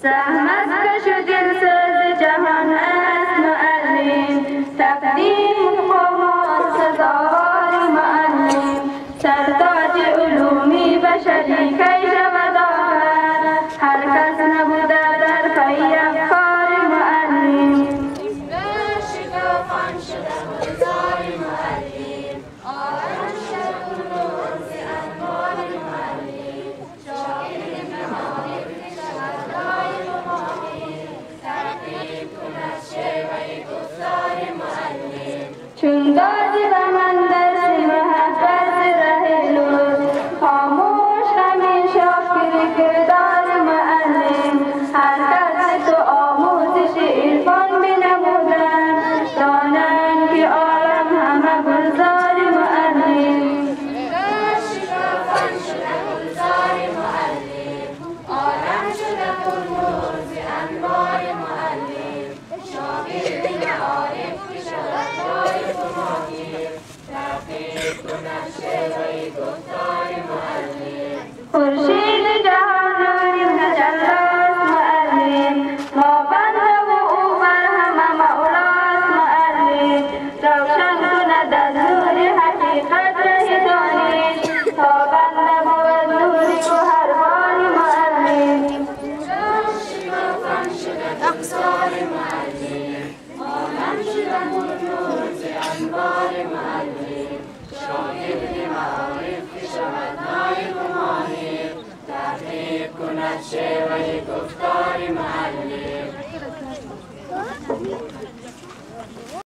زحمت کش و دلسوز جهان است معلم، تقدیم قامات سزاوار معلم. سرتاج علومی بشری کی شود آخر، هر کس نبوده در پی افکار معلم. شکافان شده گلزار معلم، آرام شد روز انوار معلم. شاگرد معارف شود دایم و ماهر، ترغیب کند شیوه گفتار معلم. چون داد زمان درس محبت ره لطف، خاموش همیشه کردار معلم. هر کس تو آموزش عرفان بنمودن، دانند که عالم همه گلزار معلم. شکافان شده گلزار معلم، عالم شده پرنور ز انوار معلم. شاگرد معارف که شود دایم و ماهر، تحقیق کند شیوه گفتار معلم. خورشید جهان نوری تجلاست معلم، ما بنده و او بر همه مولاست معلم. روشن کند از نور حقیقت ره دانش، تا بنده بود نور گوهربار معلم. شکافان شده گلزار معلم، عالم شده پرنور ز انوار معلم. شاگرد معارف که شود دایم و ماهر، تحقیق کند شیوه گفتار معلم.